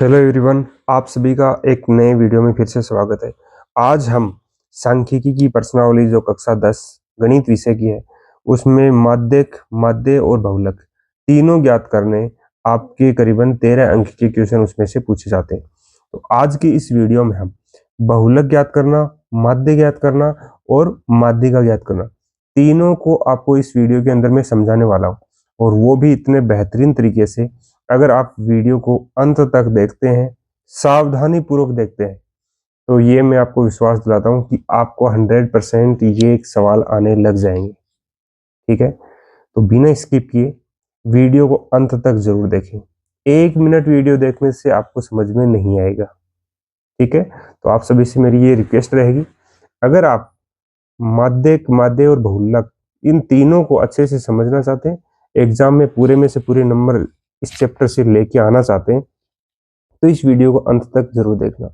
Hello everyone, आप सभी का एक नए वीडियो में फिर से स्वागत है। आज हम सांख्यिकी की प्रश्नावली जो कक्षा 10 गणित विषय की है उसमें माध्यक, माध्य और बहुलक तीनों ज्ञात करने आपके करीबन 13 अंक के क्वेश्चन उसमें से पूछे जाते हैं। तो आज की इस वीडियो में हम बहुलक ज्ञात करना, माध्य ज्ञात करना और माध्यिका ज्ञात करना तीनों को आपको इस वीडियो के अंदर में समझाने वाला हूँ, और वो भी इतने बेहतरीन तरीके से। अगर आप वीडियो को अंत तक देखते हैं, सावधानी पूर्वक देखते हैं, तो ये मैं आपको विश्वास दिलाता हूं कि आपको 100% ये एक सवाल आने लग जाएंगे। ठीक है, तो बिना स्किप किए वीडियो को अंत तक जरूर देखें। 1 मिनट वीडियो देखने से आपको समझ में नहीं आएगा। ठीक है, तो आप सभी से मेरी ये रिक्वेस्ट रहेगी, अगर आप माध्यक, माध्य और बहुलक इन तीनों को अच्छे से समझना चाहते हैं, एग्जाम में पूरे में से पूरे नंबर इस चैप्टर से लेके आना चाहते हैं, तो इस वीडियो को अंत तक जरूर देखना,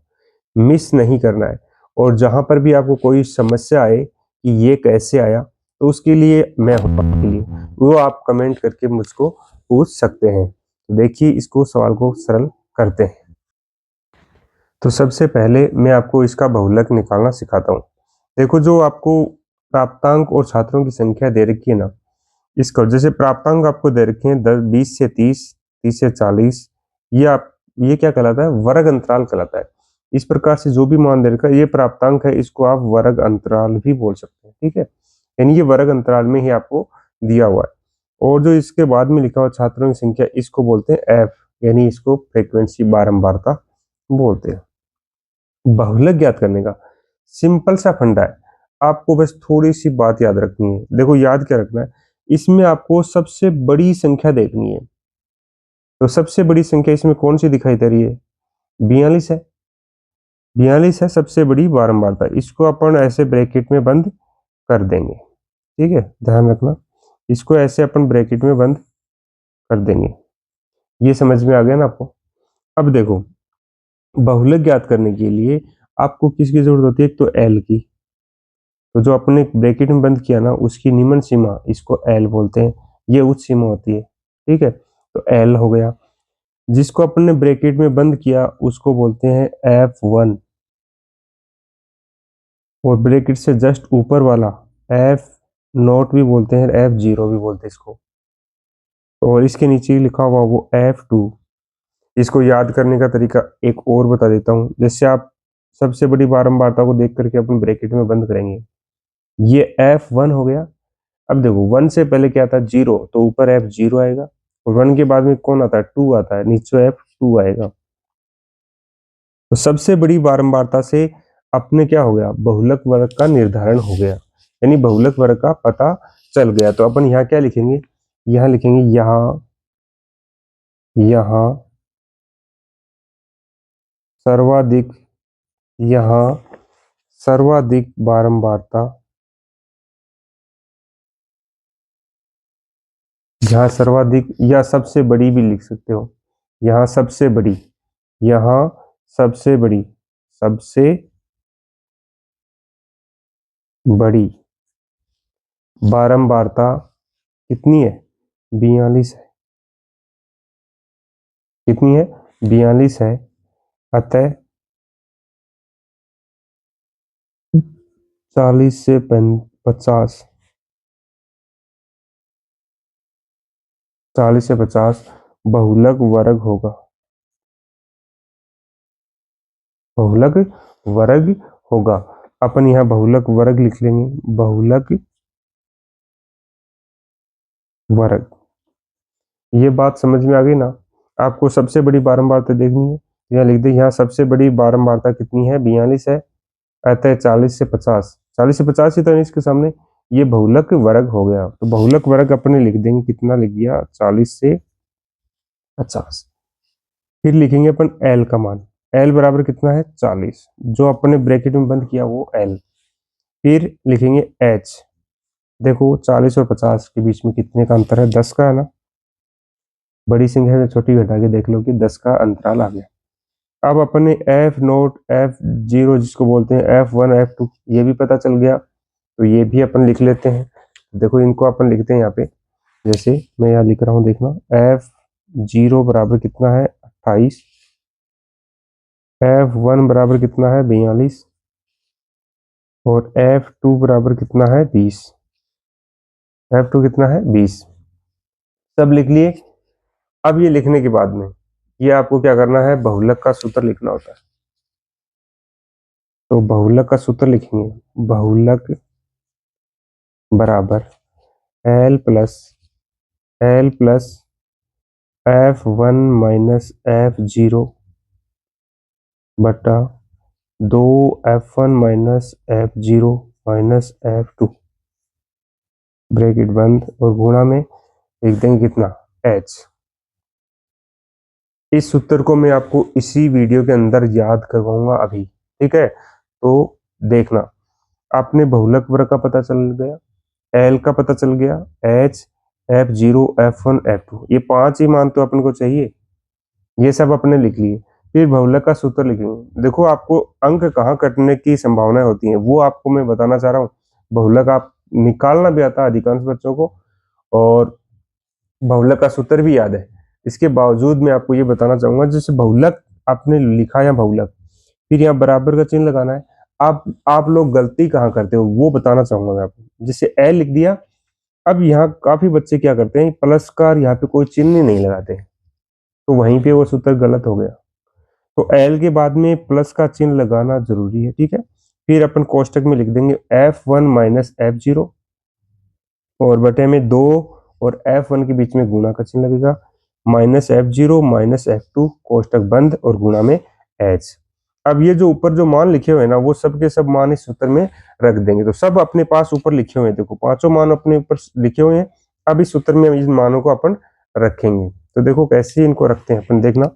मिस नहीं करना है। और जहां पर भी आपको कोई समस्या आए कि ये कैसे आया, तो उसके लिए मैं हूं आपके लिए, वो आप कमेंट करके मुझको पूछ सकते हैं। तो देखिए, इसको सवाल को सरल करते हैं। तो सबसे पहले मैं आपको इसका बहुलक निकालना सिखाता हूँ। देखो, जो आपको प्राप्तांक और छात्रों की संख्या दे रखी है ना, इसको जैसे प्राप्तांक आपको दे रखे हैं 10, 20 से 30, 30 से 40, ये क्या कहलाता है? वर्ग अंतराल कहलाता है। इस प्रकार से जो भी मान दे रखा है ये प्राप्तांक है, इसको आप वर्ग अंतराल भी बोल सकते हैं। ठीक है, यानी ये वर्ग अंतराल में ही आपको दिया हुआ है। और जो इसके बाद में लिखा हुआ छात्रों की संख्या, इसको बोलते हैं एफ, यानी इसको फ्रीक्वेंसी, बारंबारता बोलते हैं। बहुलक ज्ञात करने का सिंपल सा फंडा है, आपको बस थोड़ी सी बात याद रखनी है। देखो, याद क्या रखना है, इसमें आपको सबसे बड़ी संख्या देखनी है। तो सबसे बड़ी संख्या इसमें कौन सी दिखाई दे रही है? 42 है। 42 है सबसे बड़ी बारंबारता, इसको अपन ऐसे ब्रैकेट में बंद कर देंगे। ठीक है, ध्यान रखना, इसको ऐसे अपन ब्रैकेट में बंद कर देंगे। ये समझ में आ गया ना आपको? अब देखो, बहुलक ज्ञात करने के लिए आपको किसकी जरूरत होती है? एक तो एल की। तो जो अपने ब्रैकेट में बंद किया ना, उसकी निम्न सीमा, इसको एल बोलते हैं, ये उच्च सीमा होती है। ठीक है, तो एल हो गया। जिसको अपन ने ब्रैकेट में बंद किया उसको बोलते हैं F1, और ब्रैकेट से जस्ट ऊपर वाला F0 भी बोलते हैं, F0 भी बोलते हैं इसको, और इसके नीचे लिखा हुआ वो F2। इसको याद करने का तरीका एक और बता देता हूँ। जैसे आप सबसे बड़ी बारंबारता को देख करके अपन ब्रैकेट में बंद करेंगे, ये F1 हो गया। अब देखो, 1 से पहले क्या था? 0, तो ऊपर F0 आएगा, और 1 के बाद में कौन आता है? 2 आता है, नीचे F2 आएगा। तो सबसे बड़ी बारंबारता से अपने क्या हो गया? बहुलक वर्ग का निर्धारण हो गया, यानी बहुलक वर्ग का पता चल गया। तो अपन यहाँ क्या लिखेंगे? यहाँ लिखेंगे यहाँ सर्वाधिक, यहाँ सर्वाधिक बारंबारता, यहाँ सर्वाधिक या सबसे बड़ी भी लिख सकते हो। यहाँ सबसे बड़ी, यहाँ सबसे बड़ी, सबसे बड़ी बारंबारता कितनी है? 42 है। कितनी है? 42 है। अतः 40 से 50, 40 से 50 बहुलक वर्ग होगा। बहुलक वर्ग होगा। अपन यहाँ बहुलक वर्ग लिख लेंगे, बहुलक वर्ग। ये बात समझ में आ गई ना? आपको सबसे बड़ी बारंबारता देखनी है, यहाँ लिख दे। यहाँ सबसे बड़ी बारंबारता कितनी है? 42 है। अतः 40 से 50, 40 से 50 ही तो है इसके सामने, ये बहुलक वर्ग हो गया। तो बहुलक वर्ग अपने लिख देंगे, कितना लिख दिया? 40 से 50। फिर लिखेंगे अपन एल का मान, एल बराबर कितना है? 40, जो अपने ब्रैकेट में बंद किया वो एल। फिर लिखेंगे एच। देखो, 40 और 50 के बीच में कितने का अंतर है? 10 का है ना। बड़ी संख्या में छोटी घटा के देख लो कि 10 का अंतराल आ गया। अब अपने F0, F0 जिसको बोलते हैं, F1, F2, ये भी पता चल गया, तो ये भी अपन लिख लेते हैं। देखो, इनको अपन लिखते हैं यहाँ पे, जैसे मैं यहाँ लिख रहा हूँ, देखना। F0 बराबर कितना है? 28, F1 बराबर कितना है 42 और F2 बराबर कितना है 20। F2 कितना है 20। सब लिख लिए। अब ये लिखने के बाद में ये आपको क्या करना है, बहुलक का सूत्र लिखना होता है। तो बहुलक का सूत्र लिखेंगे, बहुलक बराबर L plus F1 minus F0 बटा 2 F1 minus F0 minus F2 bracket बंद और गुणा में लिख देंगे कितना H। इस सूत्र को मैं आपको इसी वीडियो के अंदर याद करवाऊंगा अभी, ठीक है। तो देखना, आपने बहुलक वर्ग का पता चल गया, L का पता चल गया, H, F0, F1, F2, ये 5 ही मान तो अपन को चाहिए, ये सब अपने लिख लिए। फिर बहुलक का सूत्र लिखेंगे। देखो आपको अंक कहाँ कटने की संभावनाएं होती हैं वो आपको मैं बताना चाह रहा हूँ। बहुलक आप निकालना भी आता है अधिकांश बच्चों को और बहुलक का सूत्र भी याद है। इसके बावजूद मैं आपको ये बताना चाहूंगा, जैसे बहुलक आपने लिखा या बहुलक, फिर यहाँ बराबर का चिन्ह लगाना है। आप लोग गलती कहाँ करते हो वो बताना चाहूंगा मैं आपको। जैसे ए लिख दिया, अब यहाँ काफी बच्चे क्या करते हैं, प्लस का यहाँ पे कोई चिन्ह ही नहीं लगाते, तो वहीं पे वो सूत्र गलत हो गया। तो एल के बाद में प्लस का चिन्ह लगाना जरूरी है, ठीक है। फिर अपन कोष्टक में लिख देंगे F1 माइनस F0 और बटे में 2 और F1 के बीच में गुणा का चिन्ह लगेगा, माइनस F0 माइनस F2 कोष्टक बंद और गुणा में H। अब ये जो ऊपर जो मान लिखे हुए हैं ना, वो सब के सब मान इस सूत्र में रख देंगे। तो सब अपने पास ऊपर लिखे हुए हैं, देखो पांचों मान अपने ऊपर लिखे हुए हैं। अब इस सूत्र में इन मानों को अपन रखेंगे। तो देखो कैसे इनको रखते हैं अपन, देखना।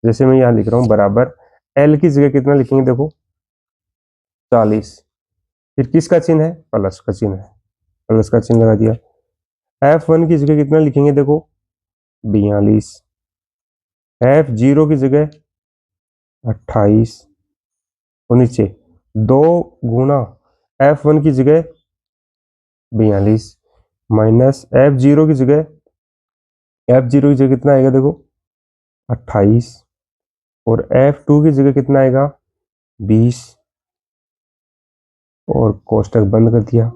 जैसे मैं यहाँ लिख रहा हूँ बराबर L की जगह कितना लिखेंगे, देखो 40। फिर किसका चिन्ह है, प्लस का चिन्ह है, प्लस का चिन्ह लगा दिया। F1 की जगह कितना लिखेंगे, देखो 42। F0 की जगह 28 और नीचे 2 गुणा F1 की जगह 42 माइनस F0 की जगह, F0 की जगह कितना आएगा, देखो 28 और F2 की जगह कितना आएगा 20 और कोष्टक बंद कर दिया।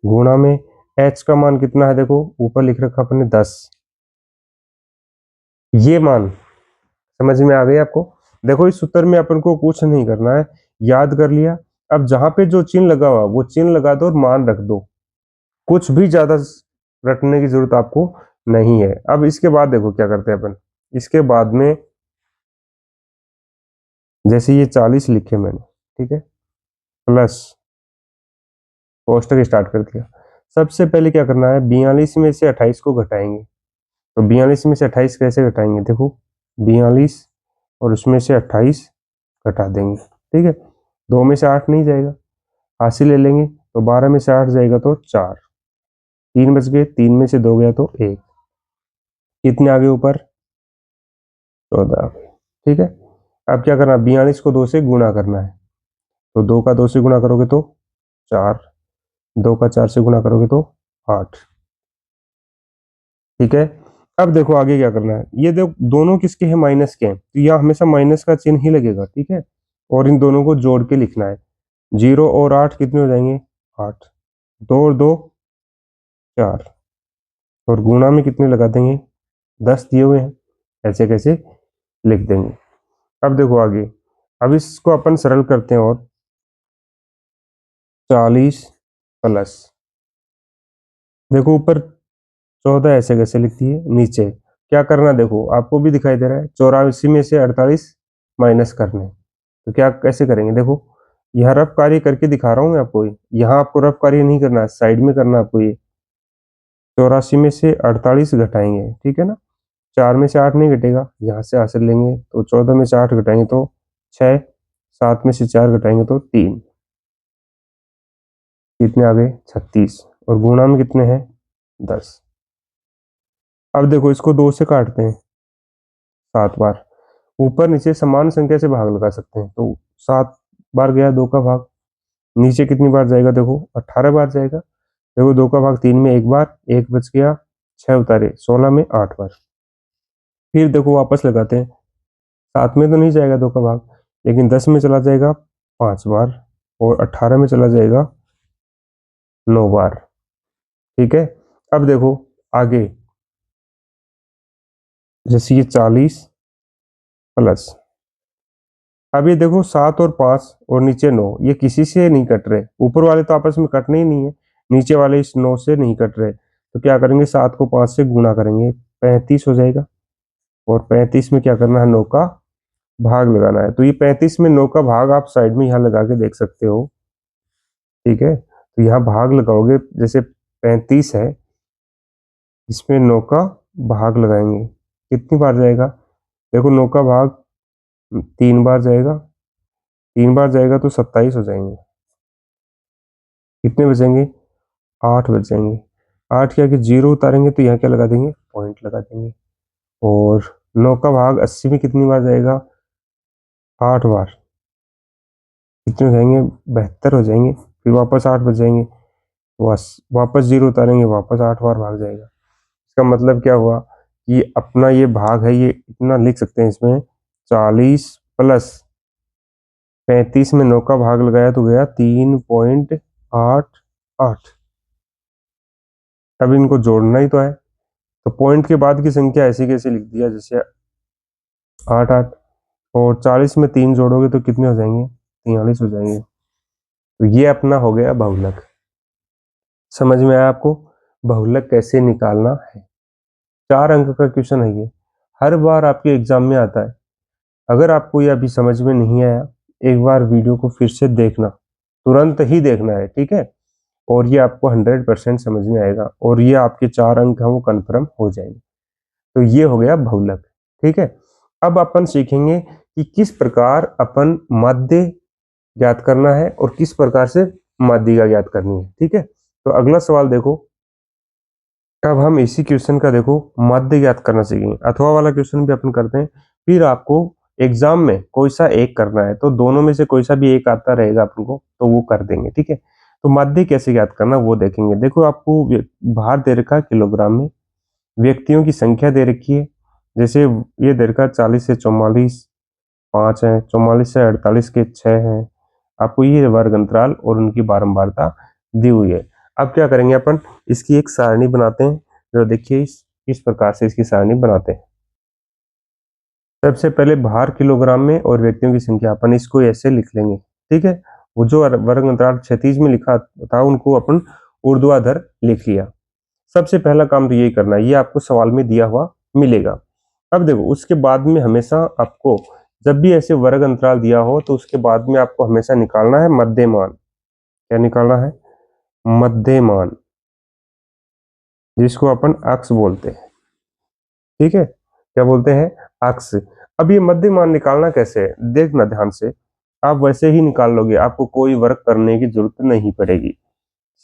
गुणा में H का मान कितना है, देखो ऊपर लिख रखा अपने 10। ये मान समझ में आ गई आपको। देखो इस सूत्र में अपन को कुछ नहीं करना है, याद कर लिया। अब जहां पे जो चिन्ह लगा हुआ वो चिन्ह लगा दो और मान रख दो, कुछ भी ज्यादा रखने की जरूरत आपको नहीं है। अब इसके बाद देखो क्या करते हैं अपन, इसके बाद में जैसे ये 40 लिखे मैंने, ठीक है, प्लस कोष्टक स्टार्ट कर दिया। सबसे पहले क्या करना है, 42 में से 28 को घटाएंगे। तो 42 में से 28 कैसे घटाएंगे, देखो 42 और उसमें से 28 घटा देंगे, ठीक है। 2 में से 8 नहीं जाएगा, हासिल ले लेंगे, तो 12 में से 8 जाएगा तो 4, 3 बच गए, 3 में से 2 गया तो 1, कितने आगे ऊपर 14, ठीक है। अब क्या करना, 42 को 2 से गुणा करना है। तो 2 का 2 से गुणा करोगे तो 4, 2 का 4 से गुणा करोगे तो 8, ठीक है। अब देखो आगे क्या करना है, ये देखो दोनों किसके हैं, माइनस के हैं, तो यहाँ हमेशा माइनस का चिन्ह ही लगेगा, ठीक है। और इन दोनों को जोड़ के लिखना है। 0 और 8 कितने हो जाएंगे 8, 2 और 2 4 और गुणा में कितने लगा देंगे 10 दिए हुए हैं, ऐसे कैसे लिख देंगे। अब देखो आगे, अब इसको अपन सरल करते हैं और 40 प्लस, देखो ऊपर 14 ऐसे कैसे लिख दिए, नीचे क्या करना, देखो आपको भी दिखाई दे रहा है 84 में से 48 माइनस करने। तो क्या कैसे करेंगे, देखो यहाँ रफ कार्य करके दिखा रहा हूँ मैं आपको, यहाँ आपको रफ कार्य नहीं करना है, साइड में करना है आपको। ये 84 में से 48 घटाएंगे, ठीक है ना, 4 में से 8 नहीं घटेगा, यहाँ से हासिल लेंगे, तो 14 में से 8 घटाएंगे तो 6, 7 में से 4 घटाएंगे तो 3, कितने आ गए 36 और गुणा में कितने हैं 10। अब देखो इसको 2 से काटते हैं 7 बार, ऊपर नीचे समान संख्या से भाग लगा सकते हैं, तो 7 बार गया 2 का भाग, नीचे कितनी बार जाएगा, देखो 18 बार जाएगा। देखो 2 का भाग 3 में 1 बार, 1 बच गया, 6 उतारे 16 में 8 बार। फिर देखो वापस लगाते हैं, 7 में तो नहीं जाएगा 2 का भाग, लेकिन 10 में चला जाएगा 5 बार और 18 में चला जाएगा 9 बार। ठीक है, अब देखो आगे, जैसे ये 40 प्लस, अब ये देखो 7 और 5 और नीचे 9, ये किसी से नहीं कट रहे, ऊपर वाले तो आपस में कटने ही नहीं है, नीचे वाले इस 9 से नहीं कट रहे, तो क्या करेंगे 7 को 5 से गुणा करेंगे, 35 हो जाएगा। और 35 में क्या करना है, 9 का भाग लगाना है। तो ये 35 में 9 का भाग आप साइड में यहाँ लगा के देख सकते हो। ठीक है, तो यहाँ भाग लगाओगे, जैसे 35 है, इसमें 9 का भाग लगाएंगे, कितनी बार जाएगा, देखो 9 का भाग 3 बार जाएगा, 3 बार जाएगा तो 27 हो जाएंगे। कितने बचेंगे, 8 बचेंगे। 8 के आगे 0 उतारेंगे तो यहाँ क्या लगा देंगे, पॉइंट लगा देंगे। और 9 का भाग 80 में कितनी बार जाएगा, 8 बार, कितने हो जाएंगे, 72 हो जाएंगे। फिर वापस 8 बच जाएंगे, बस वापस 0 उतारेंगे, वापस 8 बार भाग जाएगा। इसका मतलब क्या हुआ कि अपना ये भाग है, ये इतना लिख सकते हैं इसमें, 40 प्लस 35 में 9 का भाग लगाया तो गया 3.88। अब इनको जोड़ना ही तो है, तो पॉइंट के बाद की संख्या ऐसी कैसे लिख दिया, जैसे 8 और 40 में 3 जोड़ोगे तो कितने हो जाएंगे, 43 हो जाएंगे। तो ये अपना हो गया बहुलक। समझ में आया आपको बहुलक कैसे निकालना है। 4 अंक का क्वेश्चन है ये, हर बार आपके एग्जाम में आता है। अगर आपको ये अभी समझ में नहीं आया, एक बार वीडियो को फिर से देखना, तुरंत ही देखना है, ठीक है, और ये आपको 100% समझ में आएगा और ये आपके 4 अंक हैं वो कन्फर्म हो जाएंगे। तो ये हो गया बहुलक। ठीक है, अब अपन सीखेंगे कि किस प्रकार अपन माध्य ज्ञात करना है और किस प्रकार से माध्यिका ज्ञात करनी है। ठीक है, तो अगला सवाल देखो, अब हम इसी क्वेश्चन का देखो माध्य ज्ञात करना सीखेंगे। अथवा वाला क्वेश्चन भी अपन करते हैं, फिर आपको एग्जाम में कोई सा एक करना है, तो दोनों में से कोई सा भी एक आता रहेगा अपन को तो वो कर देंगे। ठीक है, तो माध्य कैसे ज्ञात करना वो देखेंगे। देखो आपको भार दे रखा है किलोग्राम में, व्यक्तियों की संख्या दे रखी है, जैसे ये दे रखा 40 से 44 5 है, 44 से 48 के 6 हैं। आपको ये वर्ग अंतराल और उनकी बारंबारता दी हुई है। अब क्या करेंगे अपन, इसकी एक सारणी बनाते हैं, जो देखिए इस प्रकार से इसकी सारणी बनाते हैं। सबसे पहले भार किलोग्राम में और व्यक्तियों की संख्या, अपन इसको ऐसे लिख लेंगे। ठीक है, वो जो वर्ग अंतराल क्षैतिज में लिखा था उनको अपन ऊर्ध्वाधर लिख लिया। सबसे पहला काम तो यही करना है, ये आपको सवाल में दिया हुआ मिलेगा। अब देखो उसके बाद में हमेशा आपको जब भी ऐसे वर्ग अंतराल दिया हो तो उसके बाद में आपको हमेशा निकालना है मध्यमान। क्या निकालना है, मध्यमान, जिसको अपन अक्ष बोलते हैं। ठीक है, क्या बोलते हैं, अक्ष। अब ये मध्यमान निकालना कैसे है, देखना ध्यान से, आप वैसे ही निकाल लोगे, आपको कोई वर्क करने की जरूरत नहीं पड़ेगी।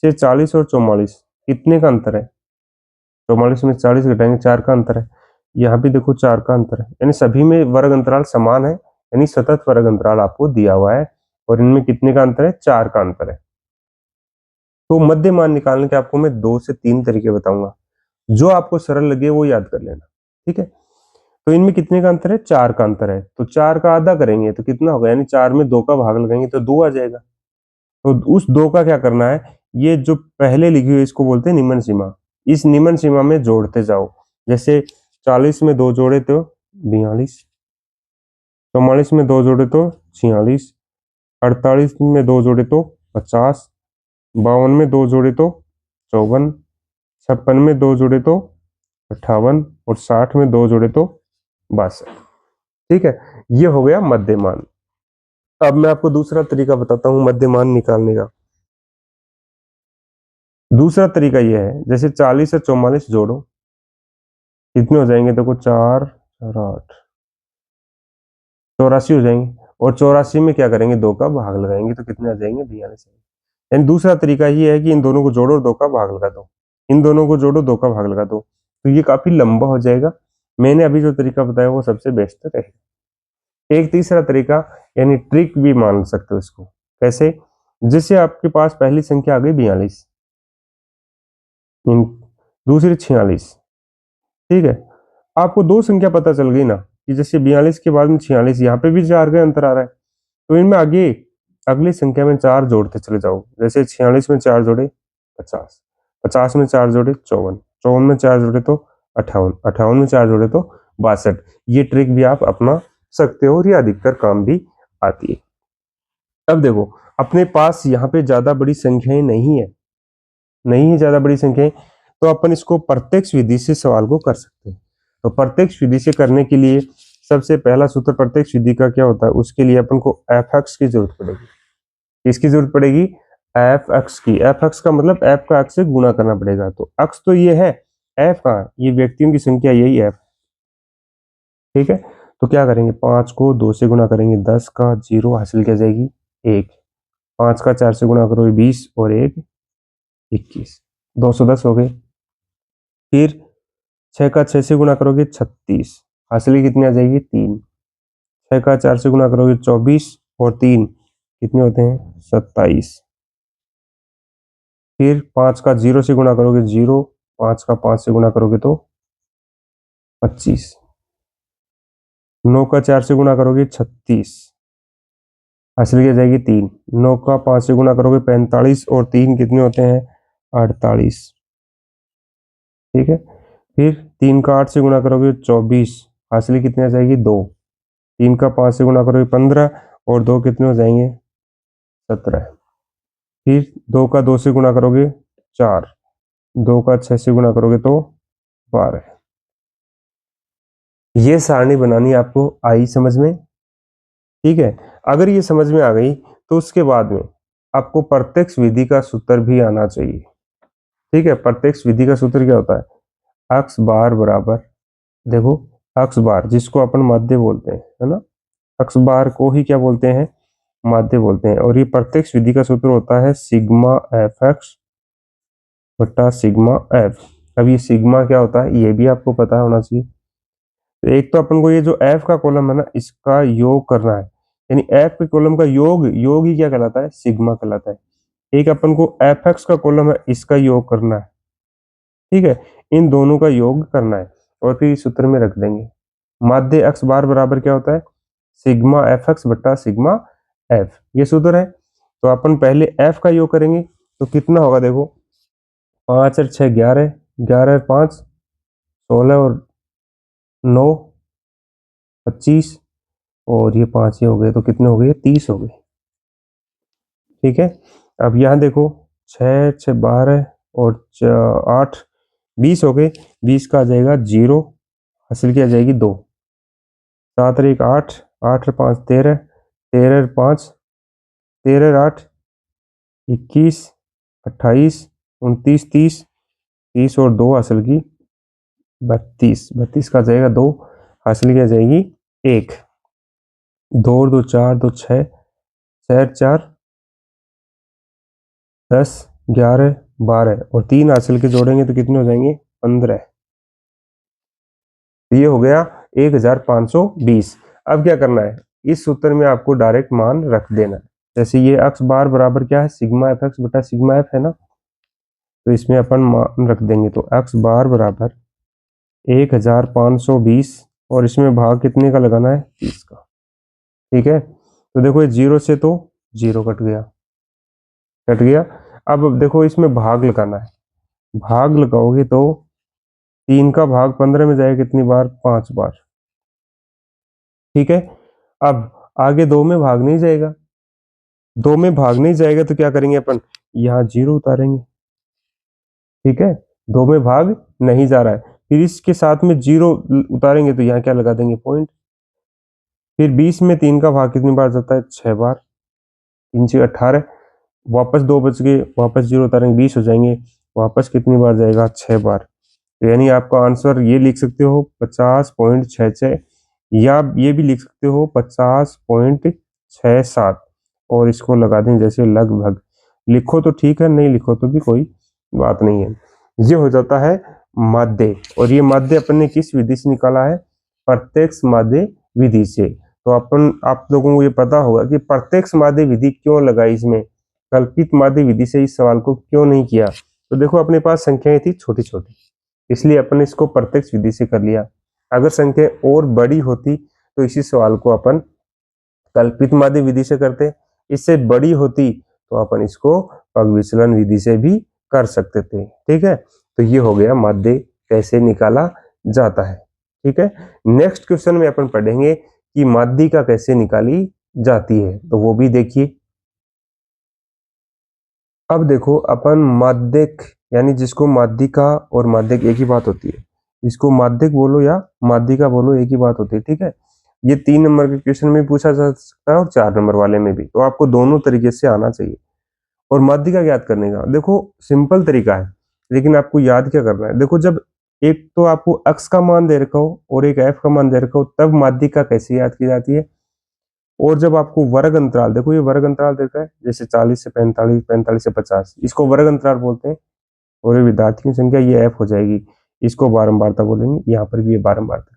से 40 और 44 कितने का अंतर है, 44 में 40 घटाएंगे 4 का अंतर है, यहाँ भी देखो 4 का अंतर है, यानी सभी में वर्ग अंतराल समान है, यानी सतत वर्ग अंतराल आपको दिया हुआ है और इनमें कितने का अंतर है, 4 का अंतर है। तो मध्यमान निकालने के आपको मैं 2 से 3 तरीके बताऊंगा, जो आपको सरल लगे वो याद कर लेना। ठीक है, तो इनमें कितने का अंतर है, 4 का अंतर है, तो 4 का आधा करेंगे तो कितना होगा, यानी 4 में 2 का भाग लगाएंगे तो 2 आ जाएगा। तो उस 2 का क्या करना है, ये जो पहले लिखी हुई इसको बोलते हैं निम्न सीमा, इस निम्न सीमा में जोड़ते जाओ। जैसे 40 में 2 जोड़े तो 42, 44 में 2 जोड़े तो 46, 48 में 2 जोड़े तो 50, 52 में 2 जोड़े तो 54, 56 में 2 जोड़े तो 58 और 60 में 2 जोड़े तो 62। ठीक है, ये हो गया मध्यमान। अब मैं आपको दूसरा तरीका बताता हूं मध्यमान निकालने का। दूसरा तरीका यह है, जैसे 40 से 44 जोड़ो, कितने हो जाएंगे, देखो 4 4 8 84 हो जाएंगे, और 84 में क्या करेंगे, 2 का भाग लगाएंगे तो कितने आ जाएंगे, 42। यानी दूसरा तरीका ये है कि इन दोनों को जोड़ो और 2 का भाग लगा दो, इन दोनों को जोड़ो 2 का भाग लगा दो, तो ये काफी लंबा हो जाएगा। मैंने अभी जो तरीका बताया वो सबसे बेस्ट रहेगा। एक तीसरा तरीका, यानी ट्रिक भी मान सकते हो इसको, कैसे, जैसे आपके पास पहली संख्या आ गई 42, दूसरी 46। ठीक है, आपको दो संख्या पता चल गई ना, कि जैसे 42 के बाद में 46, यहाँ पे भी 4 का अंतर आ रहा है, तो इनमें आगे अगली संख्या में 4 जोड़ते चले जाओ। जैसे 46 में 4 जोड़े 50, 50 में 4 जोड़े 54, 54 में 4 जोड़े तो 58, 58 में 4 जोड़े तो 62। ये ट्रिक भी आप अपना सकते हो और ये अधिकतर काम भी आती है। अब देखो अपने पास यहाँ पे ज्यादा बड़ी संख्याएं नहीं है ज्यादा बड़ी संख्याएं, तो अपन इसको प्रत्यक्ष विधि से सवाल को कर सकते हैं। तो प्रत्यक्ष विधि से करने के लिए सबसे पहला सूत्र प्रत्यक्ष विधि का क्या होता है, उसके लिए अपन को एफ एक्स की जरूरत पड़ेगी। किसकी जरूरत पड़ेगी? एफ एक्स की। एफ एक्स का मतलब एफ का एक्स से गुणा करना पड़ेगा। तो एक्स तो ये है, एफ कहाँ है? ये व्यक्तियों की संख्या, यही एफ। ठीक है, तो क्या करेंगे, 5 को 2 से गुणा करेंगे, 10 का 0 हासिल क्या जाएगी 1, 5 का 4 से गुणा करोगे 20 और 1 21, 210 हो गए। फिर 6 का 6 से गुणा करोगे 36, हासिल कितनी आ जाएगी 3, 6 का 4 से गुणा करोगे 24 और 3 कितने होते हैं 27। फिर 5 का 0 से गुणा करोगे 0, 5 का 5 से गुणा करोगे तो 25, 9 का 4 से गुणा करोगे 36, हासिल की जाएगी 3, 9 का 5 से गुणा करोगे 45 और 3 कितने होते हैं 48। ठीक है, फिर 3 का 8 से गुणा करोगे 24, हासिल कितनी आ जाएगी 2, 3 का 5 से गुणा करोगे 15 और 2 कितने हो जाएंगे 17। फिर 2 का 2 से गुणा करोगे 4, 2 का 6 से गुणा करोगे तो 12। ये सारणी बनानी आपको आई समझ में? ठीक है, अगर ये समझ में आ गई तो उसके बाद में आपको प्रत्यक्ष विधि का सूत्र भी आना चाहिए। ठीक है, प्रत्यक्ष विधि का सूत्र क्या होता है, एक्स बार बराबर, देखो एक्स बार जिसको अपन माध्य बोलते हैं, है ना, एक्स बार को ही क्या बोलते हैं, माध्य बोलते हैं। और ये प्रत्यक्ष विधि का सूत्र होता है सिग्मा एफ एक्स बटा सिग्मा एफ। अब ये सिग्मा क्या होता है ये भी आपको पता होना चाहिए। तो एक तो अपन को ये जो एफ का कॉलम है ना, इसका योग करना है, यानी एफ के कॉलम का योग ही क्या कहलाता है, सिग्मा कहलाता है। एक अपन को एफ एक्स का कॉलम है, इसका योग करना है। ठीक है, इन दोनों का योग करना है और फिर इस सूत्र में रख देंगे। माध्य एक्स बार बराबर क्या होता है, सिग्मा एफ एक्स बटा सिग्मा एफ, ये सूत्र है। तो अपन पहले एफ का योग करेंगे तो कितना होगा, देखो 5 और 6 11, 11 और 5 16 और 9 25 और ये 5 ये हो गए तो कितने हो गए 30 हो गए। ठीक है, अब यहाँ देखो 6 6 12 और 8 20 हो गए, 20 का आ जाएगा 0, हासिल की आ जाएगी 2, 7 और 1 8, 8 और 5 13, 13 और 5 13 और 8 21 28 29 30, 30 और 2 हासिल की 32, 32 का आ जाएगा 2, हासिल की आ जाएगी 1, 2 और 2 4, 2 6, 6 4 10 11 12 और 3 हासिल के जोड़ेंगे तो कितने हो जाएंगे 15। ये हो गया 1520। अब क्या करना है, इस सूत्र में आपको डायरेक्ट मान रख देना है। जैसे ये एक्स बार बराबर क्या है, सिग्मा एफ एक्स बटा सिग्मा एफ है ना, तो इसमें अपन मान रख देंगे। तो एक्स बार बराबर 1520 और इसमें भाग कितने का लगाना है 30 का। ठीक है, तो देखो ये 0 से तो 0 कट गया। अब देखो इसमें भाग लगाना है, भाग लगाओगे तो 3 का भाग 15 में जाएगा कितनी बार, 5 बार। ठीक है, अब आगे 2 में भाग नहीं जाएगा, 2 में भाग नहीं जाएगा तो क्या करेंगे अपन, यहाँ 0 उतारेंगे। ठीक है, 2 में भाग नहीं जा रहा है, फिर इसके साथ में 0 उतारेंगे तो यहाँ क्या लगा देंगे पॉइंट। फिर 20 में 3 का भाग कितनी बार जाता है 6 बार, 3 से 18, वापस 2 बच गए, वापस 0 उतारेंगे 20 हो जाएंगे, वापस कितनी बार जाएगा 6 बार। तो यानी आपका आंसर ये लिख सकते हो 50.66 या ये भी लिख सकते हो 50.67 और इसको लगा दें जैसे लगभग। लिखो तो ठीक है, नहीं लिखो तो भी कोई बात नहीं है। ये हो जाता है माध्य। और ये माध्य अपन ने किस विधि से निकाला है, प्रत्यक्ष माध्य विधि से। तो अपन आप लोगों को ये पता होगा कि प्रत्यक्ष माध्य विधि क्यों लगाई, इसमें कल्पित माध्य विधि से इस सवाल को क्यों नहीं किया। तो देखो अपने पास संख्याएं थी छोटी छोटी, इसलिए अपन इसको प्रत्यक्ष विधि से कर लिया। अगर संख्या और बड़ी होती तो इसी सवाल को अपन कल्पित माध्य विधि से करते, इससे बड़ी होती तो अपन इसको पग विचलन विधि से भी कर सकते थे। ठीक है, तो ये हो गया माध्य कैसे निकाला जाता है। ठीक है, नेक्स्ट क्वेश्चन में अपन पढ़ेंगे कि माध्यिका कैसे निकाली जाती है, तो वो भी देखिए। अब देखो अपन माध्यक यानी जिसको माध्यिका और माध्यक एक ही बात होती है, इसको माध्यक बोलो या माध्यिका बोलो, एक ही बात होती है। ठीक है, ये 3 नंबर के क्वेश्चन में पूछा जा सकता है और 4 नंबर वाले में भी, तो आपको दोनों तरीके से आना चाहिए। और माध्यिका याद करने का देखो सिंपल तरीका है, लेकिन आपको याद क्या करना है। देखो जब एक तो आपको अक्स का मान दे रखा हो और एक एफ का मान दे रखा हो, तब माध्यिका कैसे याद की जाती है। और जब आपको वर्ग अंतराल, देखो ये वर्ग अंतराल देता है, जैसे 40 से 45, 45 से 50, इसको वर्ग अंतराल बोलते हैं। और ये विद्यार्थियों की संख्या ये एफ हो जाएगी, इसको बारंबारता बोलेंगे। यहाँ पर भी ये बारंबारता।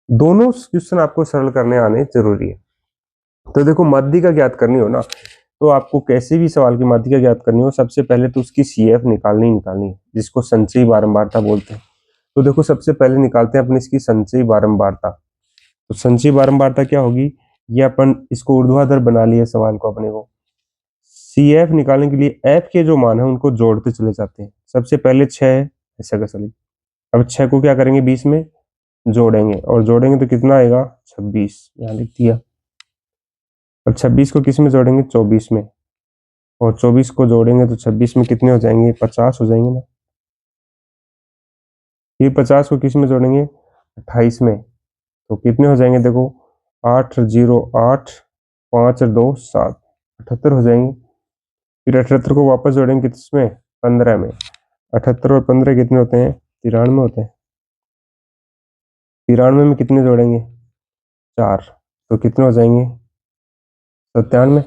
दोनों क्वेश्चन आपको सरल करने आने जरूरी है। तो देखो माध्यिका ज्ञात करनी हो ना, तो आपको कैसे भी सवाल की माध्यिका ज्ञात करनी हो, सबसे पहले तो उसकी CF निकालनी है, जिसको संचयी बारंबारता बोलते हैं। तो देखो सबसे पहले निकालते हैं अपने इसकी संचयी बारंबारता। तो संचयी बारंबारता क्या होगी, ये अपन इसको ऊर्ध्वाधर बना लिया सवाल को अपने को। CF निकालने के लिए F के जो मान है उनको जोड़ते चले जाते हैं। सबसे पहले 6 ऐसा का चलिए, अब 6 को क्या करेंगे 20 में जोड़ेंगे, और जोड़ेंगे तो कितना आएगा 26, यहाँ लिख दिया। अब 26 को किस में जोड़ेंगे 24 में, और 24 को जोड़ेंगे तो 26 में कितने हो जाएंगे 50 हो जाएंगे ना। फिर 50 को किस में जोड़ेंगे 28 में, तो कितने हो जाएंगे देखो 8 0 8 5 2 7, 78 हो जाएंगे। फिर 78 को वापस जोड़ेंगे किसमें 15 में, 78 और 15 कितने होते हैं 93 होते हैं। 93 में कितने जोड़ेंगे 4, तो कितने हो जाएंगे 97।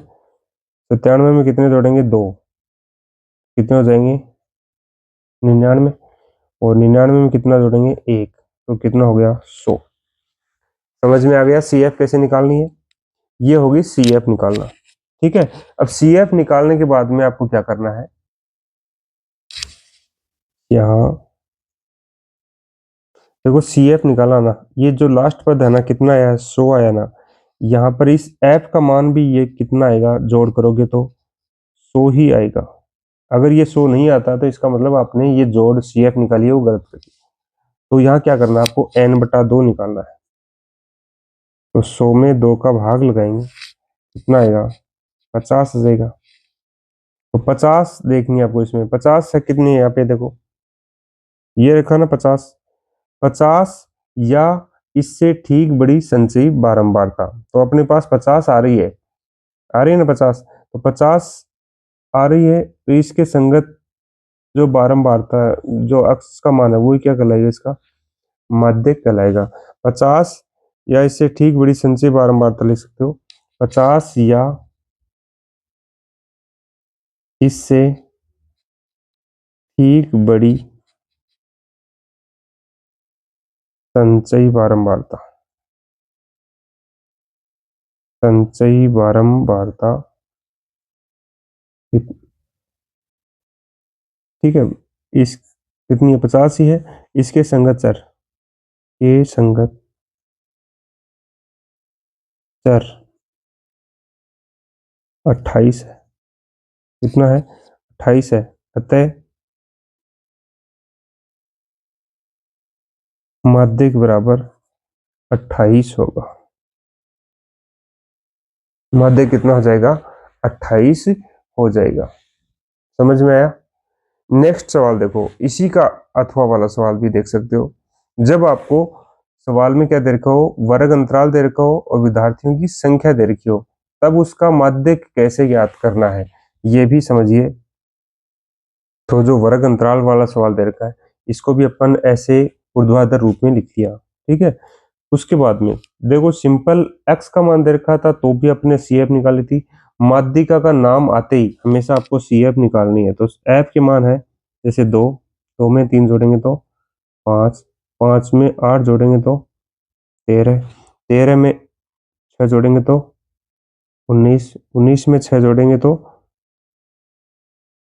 97 में कितने जोड़ेंगे 2, कितने हो जाएंगे 99। और 99 में कितना जोड़ेंगे 1, तो कितना हो गया 100। समझ में आ गया CF कैसे निकालनी है, ये होगी CF निकालना। ठीक है, अब CF निकालने के बाद में आपको क्या करना है, यहाँ देखो CF निकाला ना, ये जो लास्ट पद है ना कितना आया 100 आया ना, यहाँ पर इस F का मान भी ये कितना आएगा जोड़ करोगे तो 100 ही आएगा। अगर ये 100 नहीं आता तो इसका मतलब आपने ये जोड़ CF निकाली है वो गलत कर दी। तो यहाँ क्या करना है आपको n/2 निकालना है। तो 100 में 2 का भाग लगाएंगे, कितना आएगा 50 आ जाएगा। तो 50 देखनी है आपको, इसमें 50 है कितनी है यहाँ पे देखो, ये रखा ना 50, 50 या इससे ठीक बड़ी संचयी बारंबारता। तो अपने पास 50 आ रही है ना 50, तो 50 आ रही है, तो इसके संगत जो बारंबारता जो अक्स का मान है वो क्या कहलाएगा, इसका माध्यक कहलाएगा। 50 या इससे ठीक बड़ी संचयी बारंबारता लिख सकते हो, 50 या इससे ठीक बड़ी संचयी बारंबारता, संचयी बारंबारता। ठीक है, इस कितनी है 50 ही है, इसके संगत चर, ये संगत चर 28 है, कितना है 28 है, अतः माध्यक बराबर 28 होगा। माध्यक कितना हो जाएगा 28 हो जाएगा। समझ में आया। नेक्स्ट सवाल देखो, इसी का अथवा वाला सवाल भी देख सकते हो। जब आपको सवाल में क्या दे रखा हो, वर्ग अंतराल दे रखा हो और विद्यार्थियों की संख्या दे रखी हो, तब उसका माध्यक कैसे ज्ञात करना है ये भी समझिए। तो जो वर्ग अंतराल वाला सवाल दे रखा है, इसको भी अपन ऐसे ऊर्ध्वाधर रूप में लिख दिया। ठीक है, उसके बाद में देखो सिंपल x का मान दे रखा था तो भी अपने CF निकाली थी। माध्यिका का नाम आते ही हमेशा आपको CF निकालनी है। तो f के मान है जैसे 2, 2 में 3 जोड़ेंगे तो 5, 5 में 8 जोड़ेंगे तो 13, 13 में 6 जोड़ेंगे तो 19, 19 में 6 जोड़ेंगे तो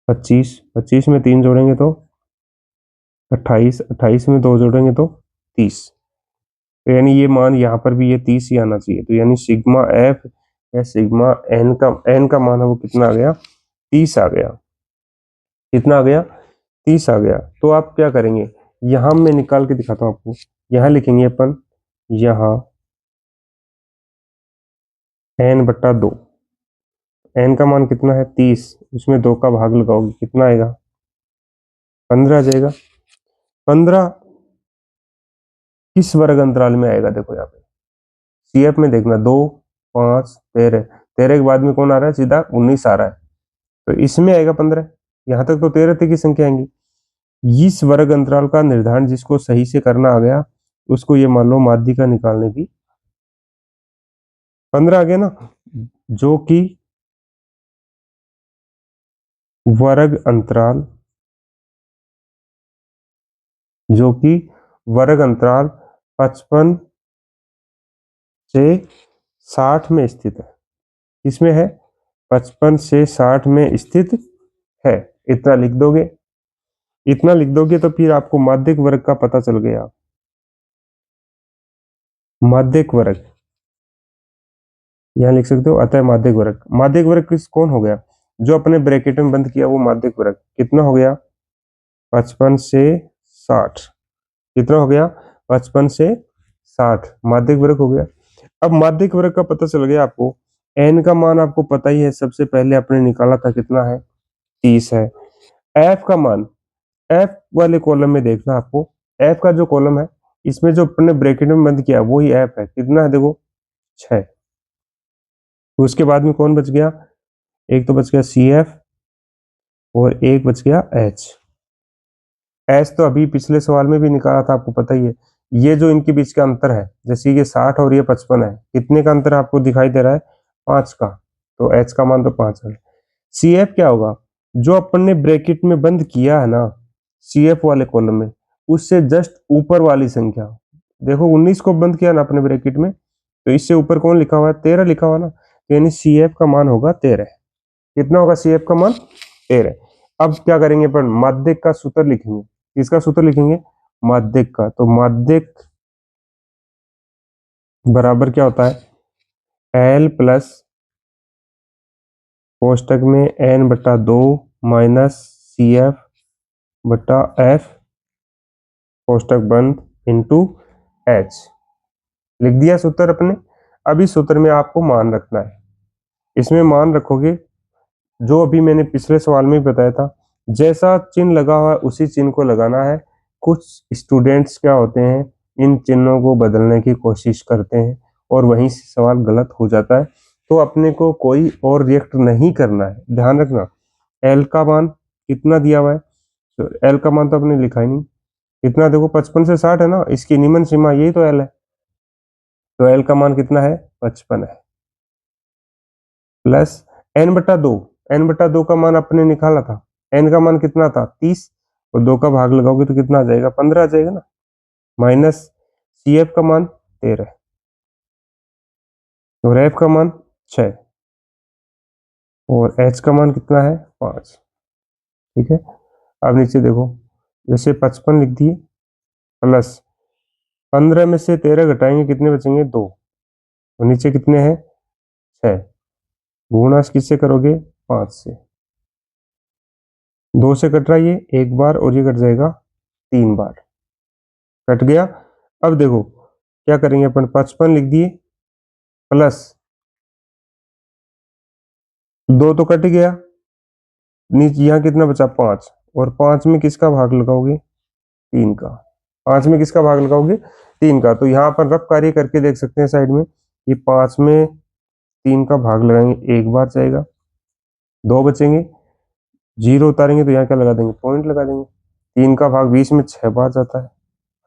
25, 25 में 3 जोड़ेंगे तो 28, 28 में 2 जोड़ेंगे तो 30। तो यानी ये मान यहाँ पर भी ये 30 ही आना चाहिए। तो यानी सिग्मा F या सिग्मा एन का मान है वो कितना आ गया, 30 आ गया। कितना आ गया, 30 आ गया। तो आप क्या करेंगे, यहां मैं निकाल के दिखाता हूं आपको। यहां लिखेंगे अपन, यहां n/2, n का मान कितना है 30, उसमें 2 का भाग लगाओगे कितना आएगा, 15 आ जाएगा। 15 किस वर्ग अंतराल में आएगा, देखो यहाँ पे सीएफ में देखना, 2, 5, 13, 13 के बाद में कौन आ रहा है, सीधा 19 आ रहा है, तो इसमें आएगा 15। यहां तक तो 13 तक की संख्या आएंगी। इस वर्ग अंतराल का निर्धारण जिसको सही से करना आ गया, उसको ये मान लो माध्यिका निकालने की 15 आ गया ना, जो कि वर्ग अंतराल, जो कि वर्ग अंतराल 55 से 60 में स्थित है। किसमें है, 55 से 60 में स्थित है। इतना लिख दोगे, इतना लिख दोगे तो फिर आपको माध्यिक वर्ग का पता चल गया। माध्यिक वर्ग यहां लिख सकते हो, अतः माध्यिक वर्ग, माध्यिक वर्ग किस कौन हो गया, जो अपने ब्रैकेट में बंद किया वो माध्यिक वर्ग कितना हो गया, 55 से 60। कितना हो गया, 55 से 60 माध्यिक वर्ग हो गया। अब माध्यिक वर्ग का पता चल गया आपको। एन का मान आपको पता ही है, सबसे पहले आपने निकाला था कितना है, 30 है। एफ का मान, एफ वाले कॉलम में देखना आपको, एफ का जो कॉलम है इसमें जो अपने ब्रैकेट में बंद किया वही एफ है, कितना है देखो 6। तो उसके बाद में कौन बच गया, एक तो बच गया सी एफ और एक बच गया एच। एच तो अभी पिछले सवाल में भी निकाला था, आपको पता ही है। ये जो इनके बीच का अंतर है, जैसे ये 60 और ये 55 है, कितने का अंतर आपको दिखाई दे रहा है, 5 का, तो एच का मान तो 5 है। सी एफ क्या होगा, जो अपन ने ब्रैकेट में बंद किया है ना सी एफ वाले कॉलम में, उससे जस्ट ऊपर वाली संख्या, देखो 19 को बंद किया ना अपने ब्रैकेट में, तो इससे ऊपर कौन लिखा हुआ है, 13 लिखा हुआ ना, यानी सी एफ का मान होगा 13। कितना होगा सी एफ का मान, 13। अब क्या करेंगे अपन, माध्यिक का सूत्र लिखेंगे। किसका सूत्र लिखेंगे, माध्यिक का। तो माध्यिक बराबर क्या होता है, एल प्लस कोष्टक में n/2 माइनस सी एफ बटा एफ कोष्टक बंद इंटू एच। लिख दिया सूत्र अपने। अब इस सूत्र में आपको मान रखना है, इसमें मान रखोगे जो अभी मैंने पिछले सवाल में भी बताया था, जैसा चिन्ह लगा हुआ है उसी चिन्ह को लगाना है। कुछ स्टूडेंट्स क्या होते हैं, इन चिन्हों को बदलने की कोशिश करते हैं और वहीं से सवाल गलत हो जाता है। तो अपने को कोई और रिएक्ट नहीं करना है, ध्यान रखना। एल का मान कितना दिया हुआ है, तो एल का मान तो आपने लिखा ही नहीं, कितना देखो 55 से 60 है ना, इसकी निम्न सीमा यही तो एल है, तो एल का मान कितना है, 55 है। प्लस n/2, n/2 का मान अपने निकाला था, n का मान कितना था 30, और 2 का भाग लगाओगे तो कितना आ जाएगा, 15 आ जाएगा ना, माइनस सी एफ का मान 13 और एफ का मान 6 और एच का मान कितना है 5। ठीक है, अब नीचे देखो, जैसे 55 लिख दिए, प्लस 15 में से 13 घटाएंगे कितने बचेंगे, 2, और नीचे कितने हैं 6, गुणा किससे करोगे 5 से, 2 से कट रहा है ये एक बार और ये कट जाएगा 3 बार, कट गया। अब देखो क्या करेंगे अपन, 55 लिख दिए, प्लस 2 तो कट गया, नीचे यहाँ कितना बचा 5, और 5 में किसका भाग लगाओगे, 3 का। 5 में किसका भाग लगाओगे, 3 का। तो यहाँ अपन रफ कार्य करके देख सकते हैं साइड में, ये 5 में 3 का भाग लगाएंगे एक बार जाएगा, 2 बचेंगे, 0 उतारेंगे तो यहाँ क्या लगा देंगे, पॉइंट लगा देंगे। 3 का भाग 20 में 6 बार जाता है,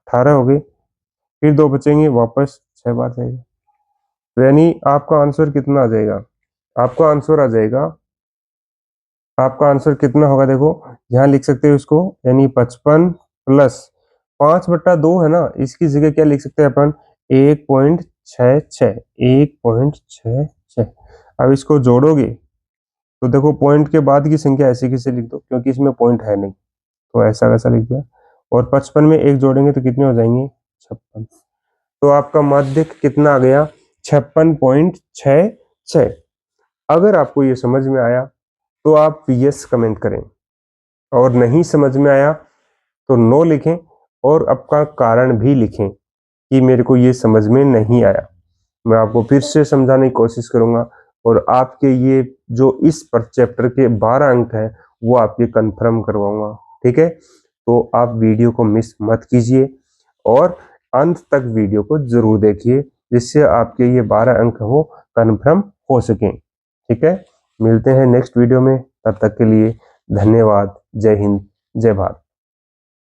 18 हो गए, फिर 2 बचेंगे, वापस 6 बार जाएगा। तो यानी आपका आंसर कितना आ जाएगा, आपका आंसर आ जाएगा, आपका आंसर कितना होगा, देखो यहाँ लिख सकते हो इसको, यानी 55 प्लस 5/2 है ना, इसकी जगह क्या लिख सकते हैं अपन, 1.66, 1.66। अब इसको जोड़ोगे तो देखो पॉइंट के बाद की संख्या ऐसे कैसे लिख दो, क्योंकि इसमें पॉइंट है नहीं, तो ऐसा वैसा लिख दिया, और 55 में 1 जोड़ेंगे तो कितने हो जाएंगे 56। तो आपका माध्यक कितना आ गया, 56.66 6, अगर आपको ये समझ में आया तो आप यस कमेंट करें, और नहीं समझ में आया तो नो लिखें और आपका कारण भी लिखें कि मेरे को ये समझ में नहीं आया। मैं आपको फिर से समझाने की कोशिश करूंगा और आपके ये जो इस पर चैप्टर के 12 अंक हैं वो आपके कंफर्म करवाऊंगा। ठीक है, तो आप वीडियो को मिस मत कीजिए और अंत तक वीडियो को जरूर देखिए, जिससे आपके ये 12 अंक हो कंफर्म हो सकें। ठीक है, मिलते हैं नेक्स्ट वीडियो में, तब तक के लिए धन्यवाद। जय हिंद, जय भारत।